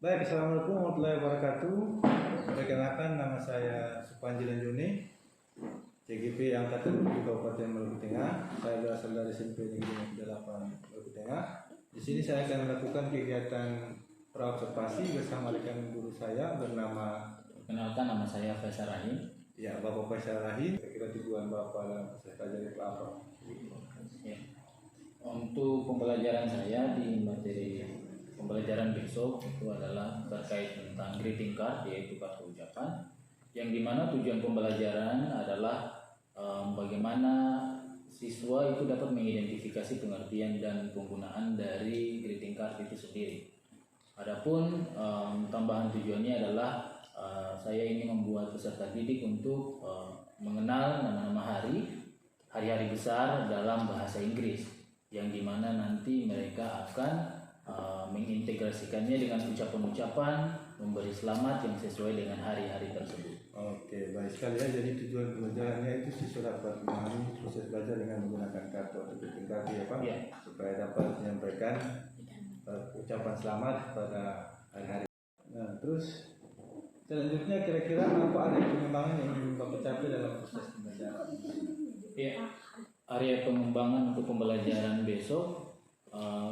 Baik, Assalamualaikum warahmatullahi wabarakatuh. Perkenalkan, nama saya Supanji Lanjuni, CGP Angkatan 7 Kabupaten Maluku Tengah. Saya berasal dari SMP Negeri 8 Maluku Tengah. Di sini saya akan melakukan kegiatan praobservasi bersama rekan guru saya bernama. Perkenalkan, nama saya Faisal Rahim. Ya, Bapak Faisal Rahim. Kira tujuan Bapak dalam proses belajar itu apa? Ya. Untuk pembelajaran saya di materi pembelajaran besok itu adalah terkait tentang greeting card, yaitu kartu ucapan, yang dimana tujuan pembelajaran adalah bagaimana siswa itu dapat mengidentifikasi pengertian dan penggunaan dari greeting card itu sendiri. Adapun tambahan tujuannya adalah saya ingin membuat peserta didik untuk mengenal nama-nama hari-hari besar dalam bahasa Inggris, yang dimana nanti mereka akan mengintegrasikannya dengan ucapan-ucapan memberi selamat yang sesuai dengan hari-hari tersebut. Oke, baik sekali ya. Jadi tujuan pembelajarannya itu siswa dapat memahami proses belajar dengan menggunakan kartu atau greeting card ya Pak, Ya. supaya dapat menyampaikan ucapan selamat pada hari-hari. Nah, terus selanjutnya kira-kira apa area pengembangan yang ingin Bapak capai dalam proses pembelajaran? Ya, area pengembangan untuk pembelajaran besok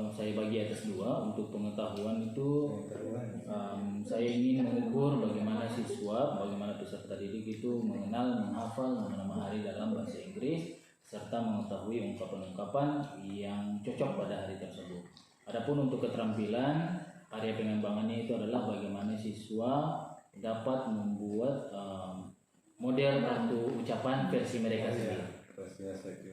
saya bagi atas dua. Untuk pengetahuan itu saya ingin mengukur bagaimana siswa, bagaimana peserta didik itu mengenal, menghafal nama-nama hari dalam bahasa Inggris serta mengetahui ungkapan-ungkapan yang cocok pada hari tersebut. Adapun untuk keterampilan, area pengembangannya itu adalah bagaimana siswa dapat membuat model kartu ucapan versi mereka sendiri.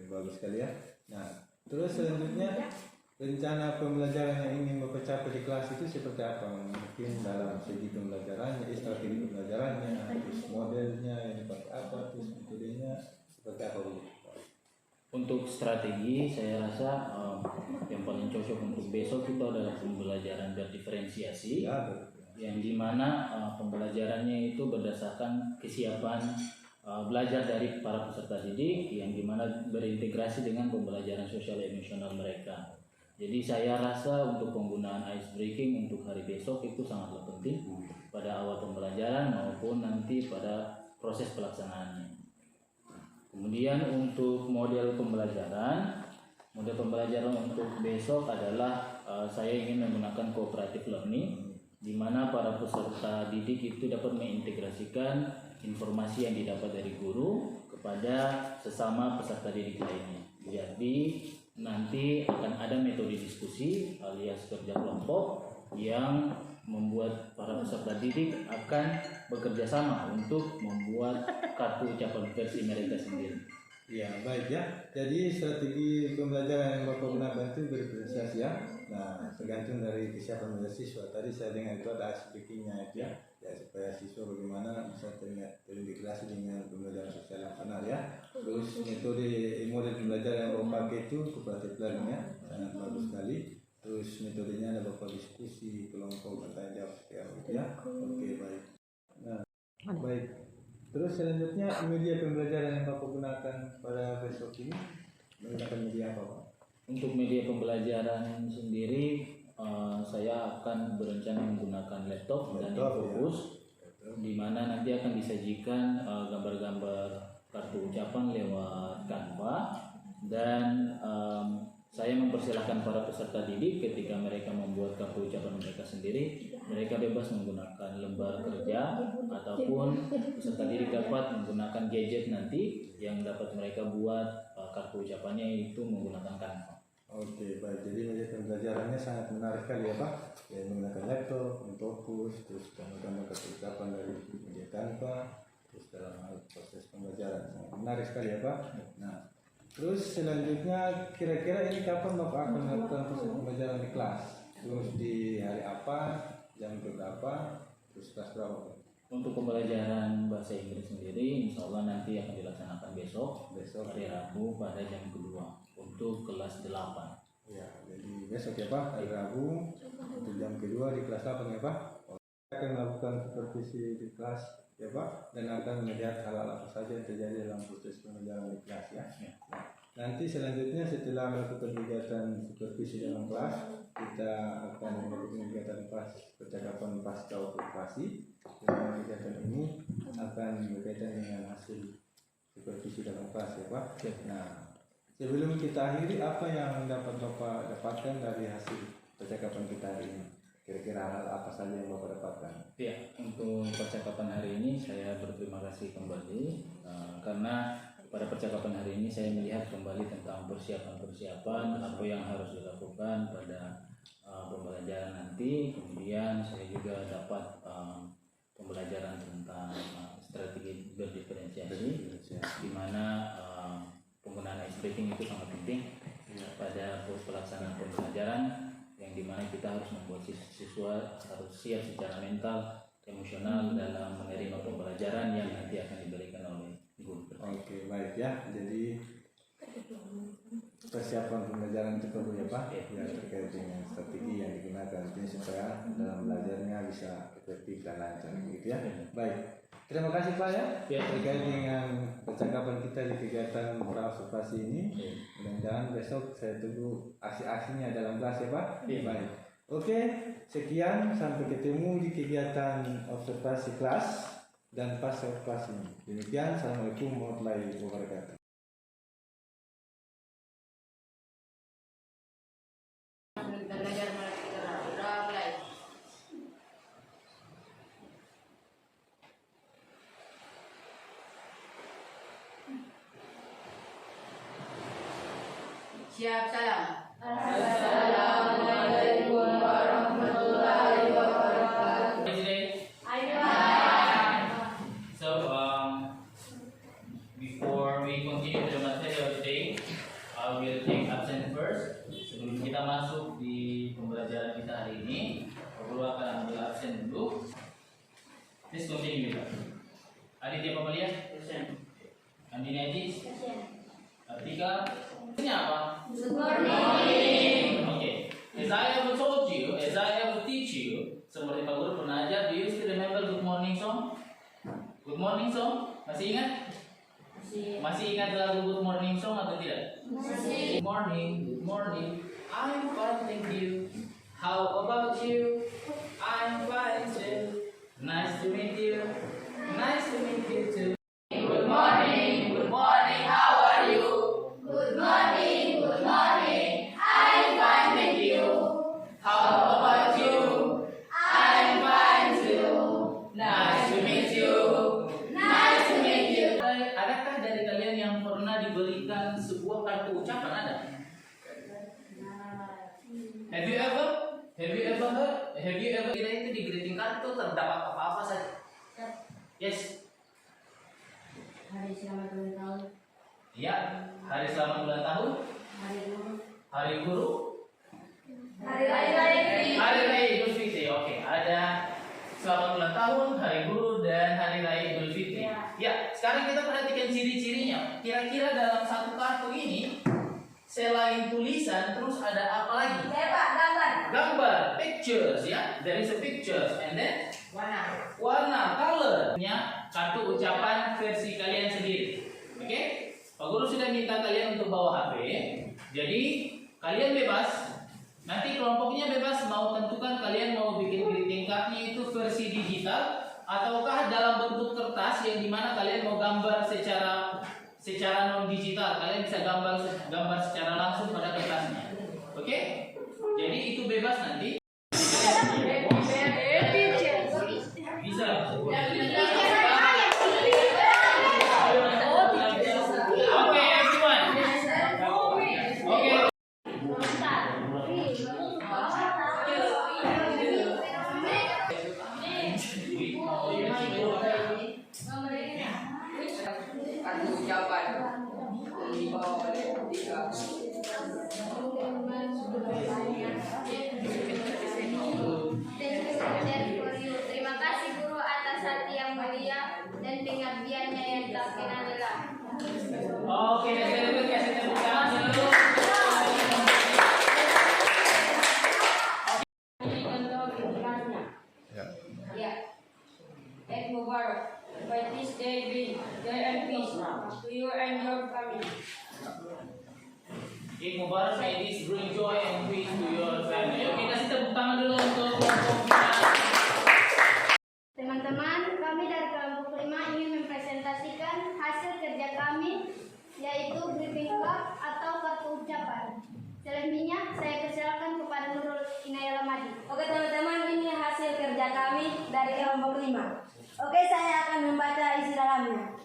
Bagus sekali ya. Nah, terus selanjutnya rencana pembelajaran yang ingin Bapak capai di kelas itu seperti apa? Mungkin dalam segi pembelajarannya, strategi pembelajarannya, terus modelnya yang dipakai apa, terus metodenya seperti apa Bu? Untuk strategi, saya rasa yang paling cocok untuk besok itu adalah pembelajaran berdiferensiasi, yang dimana pembelajarannya itu berdasarkan kesiapan belajar dari para peserta didik, yang dimana berintegrasi dengan pembelajaran sosial emosional mereka. Jadi saya rasa untuk penggunaan ice breaking untuk hari besok itu sangatlah penting pada awal pembelajaran maupun nanti pada proses pelaksanaannya. Kemudian untuk model pembelajaran untuk besok adalah saya ingin menggunakan cooperative learning, di mana para peserta didik itu dapat mengintegrasikan informasi yang didapat dari guru kepada sesama peserta didik lainnya. Jadi nanti akan ada metode diskusi alias kerja kelompok yang membuat para peserta didik akan bekerja sama untuk membuat kartu ucapan versi mereka sendiri. Ya, baik ya. Jadi strategi pembelajaran yang Bapak gunakan itu berdiferensiasi ya. Nah, tergantung dari kesiapan siswa. Tadi saya dengar itu ada speakingnya itu ya. Ya, supaya siswa bagaimana bisa terintegrasi dengan pembelajaran sosial yang benar ya. Terus model pembelajaran yang Bapak pakai itu cooperative learning ya, sangat bagus sekali. Terus metodenya ada Bapak diskusi kelompok bertanya jawab seperti ya. Oke, baik. Nah, baik. Terus selanjutnya media pembelajaran yang Bapak gunakan pada besok ini menggunakan media apa Pak? Untuk media pembelajaran sendiri saya akan berencana menggunakan laptop dan fokus ya. Di mana nanti akan disajikan gambar-gambar kartu ucapan lewat Canva, dan saya mempersilahkan para peserta didik ketika mereka membuat kartu ucapan mereka sendiri, mereka bebas menggunakan lembar kerja ataupun peserta didik dapat menggunakan gadget nanti yang dapat mereka buat kartu ucapannya itu menggunakan Canva. Oke, baik. Jadi media pembelajarannya sangat menarik sekali ya Pak. Ya, menggunakan laptop, fokus, terus gambar-gambar kartu ucapan dari media Canva, terus dalam hal proses pembelajaran sangat menarik sekali ya Pak. Nah, terus selanjutnya kira-kira ini kapan Bapak akan melakukan proses pembelajaran di kelas? Terus di hari apa, jam berapa, terus kelas berapa Pak? Untuk pembelajaran bahasa Inggris sendiri insya Allah nanti akan dilaksanakan besok hari Rabu pada jam kedua untuk kelas 8. Ya, jadi besok ya Pak, hari Rabu untuk jam kedua di kelas 8 ya Pak. Akan melakukan supervisi di kelas ya Pak, dan akan melihat hal-hal apa saja yang terjadi dalam proses pembelajaran di kelas ya. Nanti selanjutnya setelah melakukan kegiatan supervisi dalam kelas, kita akan melakukan kegiatan percakapan pasca observasi. Dan kegiatan ini akan berkaitan dengan hasil supervisi dalam kelas, ya Pak. Nah, sebelum kita akhiri, apa yang dapat Bapak dapatkan dari hasil percakapan kita hari ini? Kira-kira hal apa saja yang Bapak dapatkan? Ya, untuk percakapan hari ini saya berterima kasih kembali karena pada percakapan hari ini saya melihat kembali tentang persiapan-persiapan apa yang harus dilakukan pada pembelajaran nanti. Kemudian saya juga dapat pembelajaran tentang strategi berdiferensiasi, di mana penggunaan ice breaking itu sangat penting pada pelaksanaan pembelajaran, yang dimana kita harus membuat siswa harus siap secara mental, emosional dalam menerima pembelajaran yang nanti akan diberikan oleh guru. Oke, baik ya. Jadi persiapan pembelajaran itu perlu ya Pak, ya terkait dengan strategi yang digunakan ini supaya dalam belajarnya bisa efektif dan lancar, gitu ya. Baik. Terima kasih Pak ya, terkait dengan percakapan kita di kegiatan praobservasi ini. Mudah-mudahan besok saya tunggu aksi-aksinya dalam kelas ya Pak. Baik. Oke, sekian, sampai ketemu di kegiatan observasi kelas dan pasca observasi. Demikian, assalamualaikum warahmatullahi wabarakatuh. Siap, salam. Assalamualaikum warahmatullahi wabarakatuh. So, before we continue with the material today, I will take absent first. Sebelum kita masuk di pembelajaran kita hari ini, Guru akan ambil absen dulu. Please continue with us. Aditya Pamalia? Absent. Andini Ajis? Absent. Atika? Ini apa? Good morning. Okay. As I have told you, as I have teach you, seperti Pak Guru pernah ajar, do you still remember good morning song? Good morning song? Masih ingat? Masih ingat lagu good morning song atau tidak? Masih. Good morning, good morning. I'm fine, thank you. How about you? I'm fine too. Nice to meet you. Nice to meet you too. Good morning. Good morning. How are you? Good morning. Good morning. I'm fine, thank you. How about you? I'm fine too. Nice to meet you. Nice to meet you. Adakah dari kalian yang pernah diberikan sebuah kartu ucapan? Ada? Have you ever heard? Have you ever kira itu di greeting card itu terdapat apa-apa saja? Yes. Hari selamat ulang tahun. Ya, hari selamat ulang tahun, Hari guru. hari guru, Hari raya. hari raya Idul Fitri. Oke, ada selamat ulang tahun, hari guru, dan hari raya Idul Fitri. Ya, sekarang kita perhatikan ciri-cirinya. Kira-kira dalam satu kartu ini, selain tulisan, terus ada apa lagi? Pak, gambar. Gambar, pictures ya. There is a pictures and then warna, color-nya kartu ucapan versi kalian sendiri. Oke? Pak Guru sudah minta kalian untuk bawa HP. Jadi kalian bebas. Nanti kelompoknya bebas mau tentukan kalian mau bikin greeting card-nya itu versi digital ataukah dalam bentuk kertas yang dimana kalian mau gambar secara non digital. Kalian bisa gambar secara langsung pada kertasnya. Oke? Jadi itu bebas nanti. Bisa. Oke, everyone. Oke. Kartu ucapan dibawa oleh tiga. Terima kasih guru atas hati yang mulia dan pengabdiannya yang tak kenal lelah. Oke, kasih tepuk tangan dulu. Ya. Eid Mubarak. By this day be joy and peace to you and your family. Eid Mubarak, may this bring joy and peace to your family. Oke, kasih tepuk tangan dulu untuk kelompok kita. Teman-teman, kami dari kelompok 5 ingin mempresentasikan hasil kerja kami, yaitu greeting card atau kartu ucapan. Selebihnya saya persilakan kepada Nurul Inayah Lamadi. Oke teman-teman, ini hasil kerja kami dari kelompok 5. Oke, saya akan membaca isi dalamnya.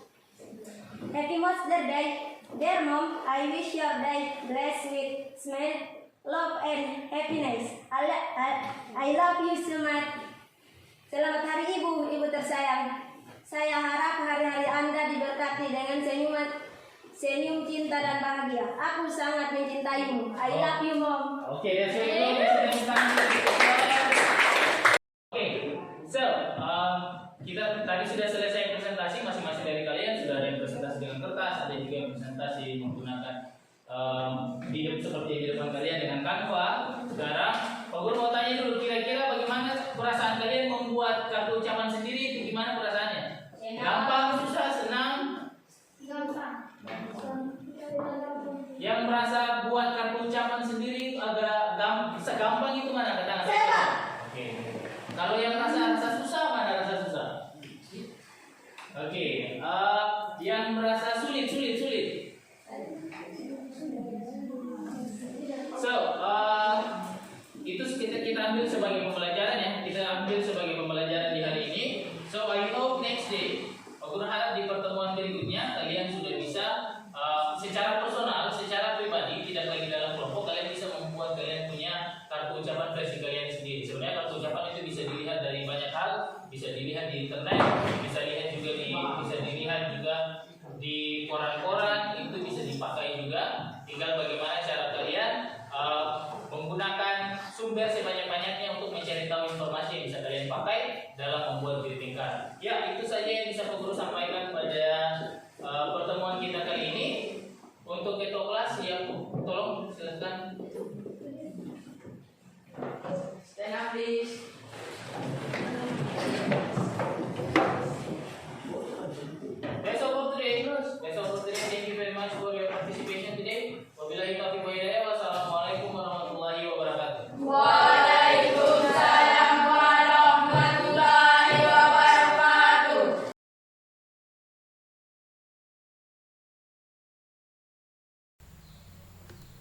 Happy Mother's Day, dear Mom, I wish your day blessed with smile, love and happiness. I love you so much. Selamat Hari Ibu, Ibu tersayang. Saya harap hari-hari Anda diberkati dengan senyum cinta dan bahagia. Aku sangat mencintaimu. I love you, Mom. Oke, that's very good. Kasih tepuk tangan. Oke, so kita tadi sudah selesai presentasi, masing-masing dari kalian sudah ada yang presentasi dengan kertas, ada juga yang presentasi menggunakan video seperti di depan kalian dengan Canva. Sekarang Pak Guru mau tanya dulu, kira-kira bagaimana perasaan kalian membuat kartu ucapan sendiri? Itu gimana perasaannya? Gampang, susah, senang? Yang merasa buat kartu ucapan sendiri agak gampang itu mana? Kata saya. Oke. Kalau yang rasa susah, mana rasa susah? Oke. Yang merasa sulit. So, itu kita ambil sebagai pembelajaran ya. Kita ambil sebagai pembelajaran di hari ini. So, I hope next day. Aku berharap di pertemuan berikutnya kalian sudah bisa secara personal, secara pribadi, tidak lagi dalam kelompok, kalian bisa membuat kalian punya kartu ucapan versi kalian sendiri. Sebenarnya kartu ucapan itu bisa dilihat dari banyak hal, bisa dilihat di internet, bisa dilihat juga di koran-koran, itu bisa dipakai juga. Tinggal bagaimana cara kalian menggunakan sumber sebanyak-banyaknya untuk mencari tahu informasi yang bisa kalian pakai dalam membuat greeting card. Ya, itu saja yang bisa Pak Guru sampaikan pada pertemuan kita kali ini. Untuk ketua kelas yang tolong silakan Stand up, please. That's all for today. Thank you very much for your participation today. Wabillahi taufiq wal hidayah. Wassalamualaikum warahmatullahi wabarakatuh. Waalaikumsalam warahmatullahi wabarakatuh.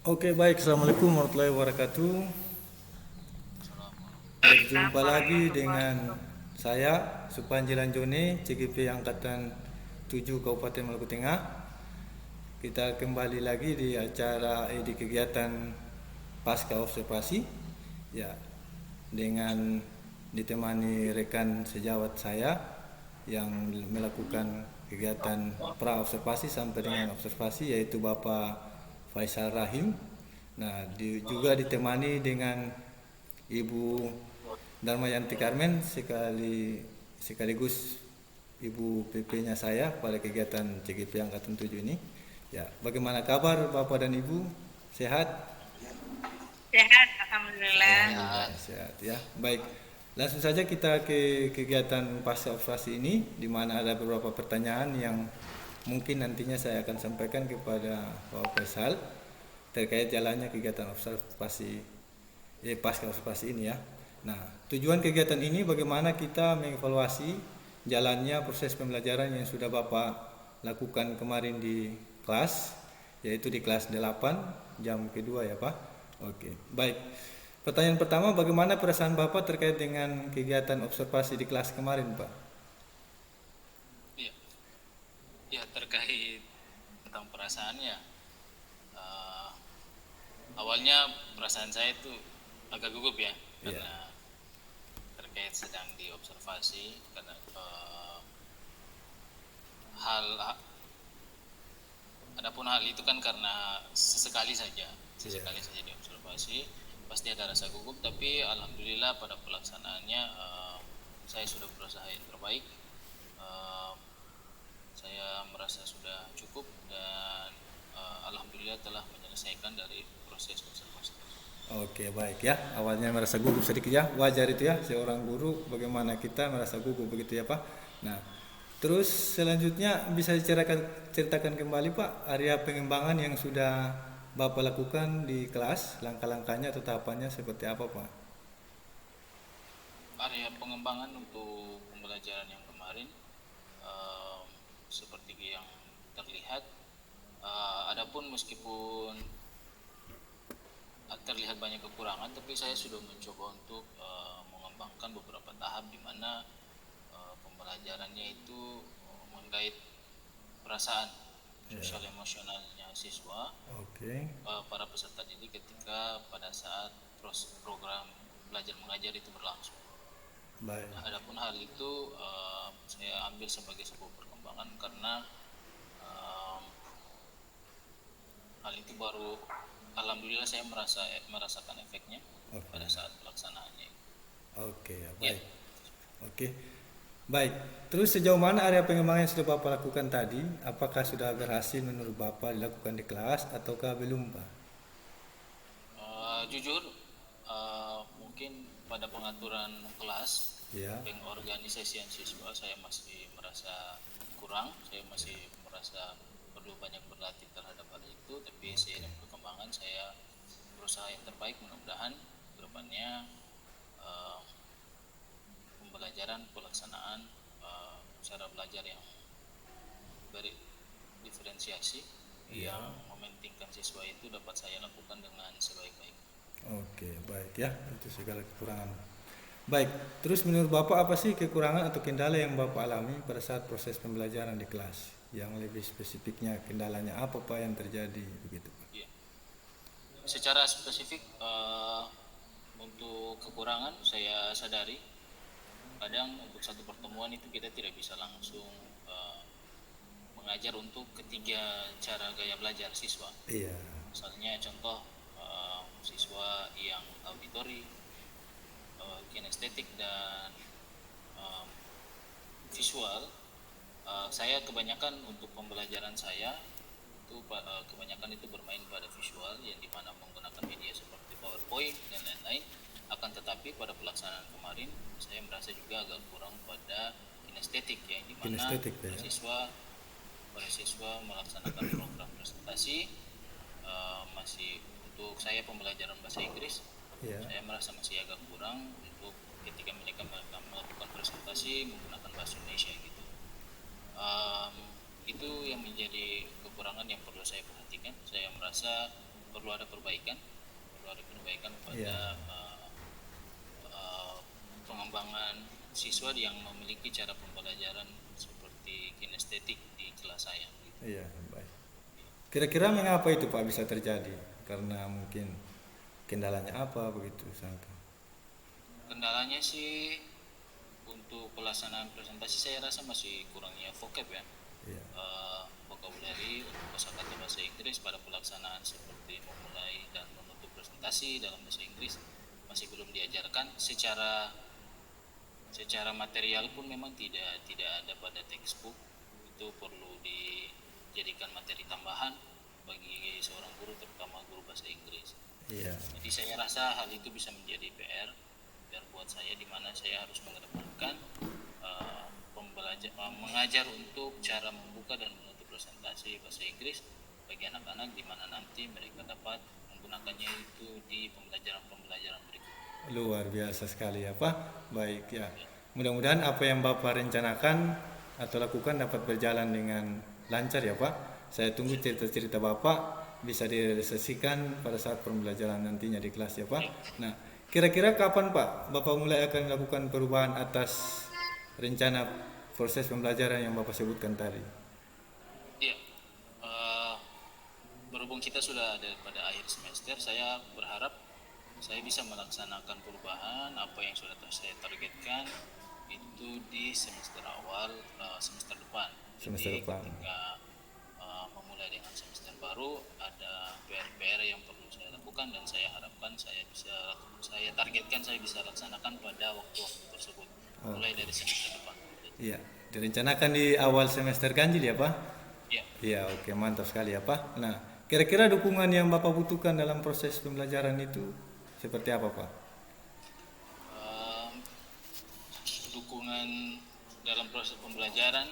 Oke, baik. Assalamualaikum warahmatullahi wabarakatuh. Berjumpa lagi dengan saya Supanji Lanjone, CGP Angkatan 7 Kabupaten Maluku Tengah. Kita kembali lagi di acara di kegiatan pasca observasi ya, dengan ditemani rekan sejawat saya yang melakukan kegiatan pra observasi sampai dengan observasi, yaitu Bapak Faisal Rahim. Nah, juga ditemani dengan Ibu Darmayanti Karmen sekaligus Ibu PP-nya saya pada kegiatan CGP Angkatan 7 ini. Ya, bagaimana kabar Bapak dan Ibu? Sehat? Sehat, alhamdulillah. Sehat ya. Baik. Langsung saja kita ke kegiatan pasca observasi ini, di mana ada beberapa pertanyaan yang mungkin nantinya saya akan sampaikan kepada Bapak Faisal terkait jalannya kegiatan observasi pasca observasi ini ya. Nah, tujuan kegiatan ini bagaimana kita mengevaluasi jalannya proses pembelajaran yang sudah Bapak lakukan kemarin di kelas, yaitu di kelas 8 jam kedua ya Pak. Oke, baik. Pertanyaan pertama, bagaimana perasaan Bapak terkait dengan kegiatan observasi di kelas kemarin Pak? Ya, terkait tentang perasaannya, awalnya perasaan saya itu agak gugup ya, karena terkait sedang diobservasi, karena adapun hal itu kan karena sesekali saja diobservasi, pasti ada rasa gugup, tapi alhamdulillah pada pelaksanaannya saya sudah berusaha yang terbaik. Saya merasa sudah cukup dan alhamdulillah telah menyelesaikan dari proses observasi. Oke, baik ya. Awalnya merasa gugup sedikit ya, wajar itu ya, seorang guru bagaimana kita merasa gugup begitu ya Pak. Nah, terus selanjutnya bisa diceritakan kembali Pak area pengembangan yang sudah Bapak lakukan di kelas, langkah-langkahnya atau tahapannya seperti apa Pak? Area pengembangan untuk pembelajaran yang kemarin seperti yang terlihat, adapun meskipun terlihat banyak kekurangan, tapi saya sudah mencoba untuk mengembangkan beberapa tahap di mana pembelajarannya itu menggait perasaan sosial emosionalnya siswa, para peserta didik ketika pada saat program belajar mengajar itu berlangsung. Baik. Nah, adapun hal itu saya ambil sebagai sebuah perkembangan karena hal itu baru alhamdulillah saya merasakan efeknya pada saat pelaksanaannya. Oke, baik. Oke. Baik, terus sejauh mana area pengembangan yang sudah Bapak lakukan tadi? Apakah sudah berhasil menurut Bapak dilakukan di kelas ataukah belum Pak? Jujur, mungkin pada pengaturan kelas, pengorganisasian siswa saya masih merasa kurang, saya masih merasa perlu banyak berlatih terhadap hal itu, tapi seiring perkembangan saya berusaha yang terbaik, mudah-mudahan kedepannya pembelajaran, pelaksanaan cara belajar yang berdiferensiasi yang mementingkan siswa itu dapat saya lakukan dengan sebaik-baiknya. Oke, baik ya, itu segala kekurangan. Baik, terus menurut Bapak apa sih kekurangan atau kendala yang Bapak alami pada saat proses pembelajaran di kelas? Yang lebih spesifiknya kendalanya apa Pak yang terjadi begitu? Ya. Secara spesifik untuk kekurangan saya sadari kadang untuk satu pertemuan itu kita tidak bisa langsung mengajar untuk ketiga cara gaya belajar siswa. Iya. Misalnya contoh siswa yang auditori, kinestetik dan visual. Saya kebanyakan untuk pembelajaran saya itu kebanyakan itu bermain pada visual yang dimana menggunakan media seperti PowerPoint dan lain-lain. Akan tetapi pada pelaksanaan kemarin saya merasa juga agak kurang pada kinestetik yang dimana para siswa melaksanakan program presentasi masih untuk saya pembelajaran bahasa Inggris saya merasa masih agak kurang untuk ketika mereka melakukan presentasi menggunakan bahasa Indonesia gitu. Itu yang menjadi kekurangan yang perlu saya perhatikan. Saya merasa perlu ada perbaikan pada pengembangan siswa yang memiliki cara pembelajaran seperti kinestetik di kelas saya. Iya, baik. Kira-kira mengapa itu Pak bisa terjadi? Karena mungkin kendalanya apa begitu sangka? Kendalanya sih untuk pelaksanaan presentasi saya rasa masih kurangnya vocab ya. Iya. Vocabulary untuk kosakata bahasa Inggris pada pelaksanaan seperti memulai dan menutup presentasi dalam bahasa Inggris masih belum diajarkan secara material pun memang tidak ada pada textbook. Itu perlu dijadikan materi tambahan bagi seorang guru terutama guru bahasa Inggris. Iya. Jadi saya rasa hal itu bisa menjadi PR buat saya di mana saya harus mengedepankan mengajar untuk cara membuka dan menutup presentasi bahasa Inggris bagi anak-anak di mana nanti mereka dapat menggunakannya itu di pembelajaran berikutnya. Luar biasa sekali ya Pak. Baik ya. Mudah-mudahan apa yang Bapak rencanakan atau lakukan dapat berjalan dengan lancar ya Pak. Saya tunggu cerita-cerita Bapak bisa direalisasikan pada saat pembelajaran nantinya di kelas ya Pak. Nah, kira-kira kapan Pak Bapak mulai akan melakukan perubahan atas rencana proses pembelajaran yang Bapak sebutkan tadi? Iya, berhubung kita sudah ada pada akhir semester, saya berharap saya bisa melaksanakan perubahan apa yang sudah saya targetkan itu di semester awal semester depan. Ketika memulai dengan semester baru ada PR-PR yang perlu saya lakukan dan saya harapkan saya targetkan saya bisa laksanakan pada waktu-waktu tersebut mulai dari semester depan. Iya, direncanakan di awal semester ganjil ya Pak? Iya. Iya, oke, mantap sekali ya Pak. Nah, kira-kira dukungan yang Bapak butuhkan dalam proses pembelajaran itu seperti apa Pak? Dukungan dalam proses pembelajaran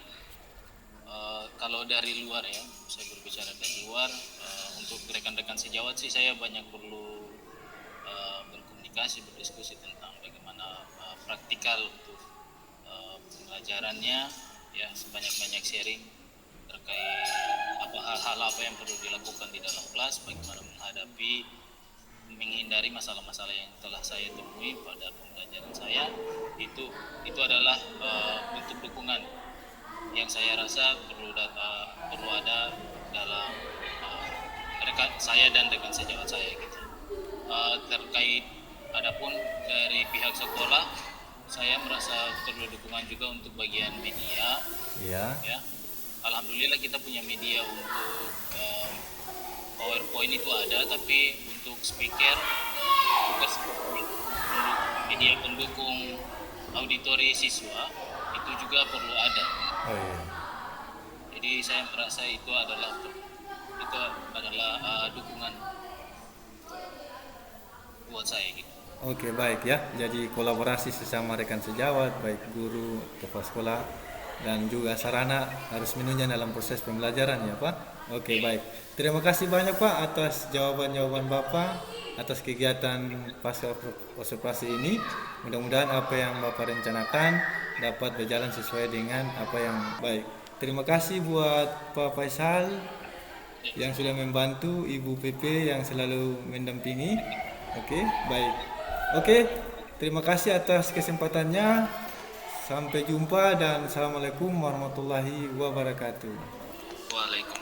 kalau dari luar ya, saya berbicara dari luar untuk rekan-rekan sejawat sih saya banyak perlu berkomunikasi, berdiskusi tentang bagaimana praktikal untuk pembelajarannya, ya sebanyak-banyak sharing terkait hal-hal apa yang perlu dilakukan di dalam kelas, bagaimana menghindari masalah-masalah yang telah saya temui pada pembelajaran saya. Itu adalah bentuk dukungan yang saya rasa perlu ada dalam rekan saya dan rekan sejawat saya gitu. Terkait adapun dari pihak sekolah, saya merasa perlu dukungan juga untuk bagian media. Iya. Ya, alhamdulillah kita punya media untuk PowerPoint itu ada, tapi untuk speaker juga seperti media pendukung auditori siswa itu juga perlu ada. Oh iya. Jadi saya merasa itu adalah dukungan buat saya gitu. Oke, baik ya. Jadi kolaborasi sesama rekan sejawat, baik guru, kepala sekolah, dan juga sarana harus menunjang dalam proses pembelajaran ya Pak. Oke, baik. Terima kasih banyak Pak atas jawaban-jawaban Bapak atas kegiatan pasca observasi ini. Mudah-mudahan apa yang Bapak rencanakan dapat berjalan sesuai dengan apa yang baik. Terima kasih buat Pak Faisal yang sudah membantu, Ibu PP yang selalu mendampingi. Oke, baik. Oke, terima kasih atas kesempatannya. Sampai jumpa dan Assalamualaikum warahmatullahi wabarakatuh. Waalaikumsalam.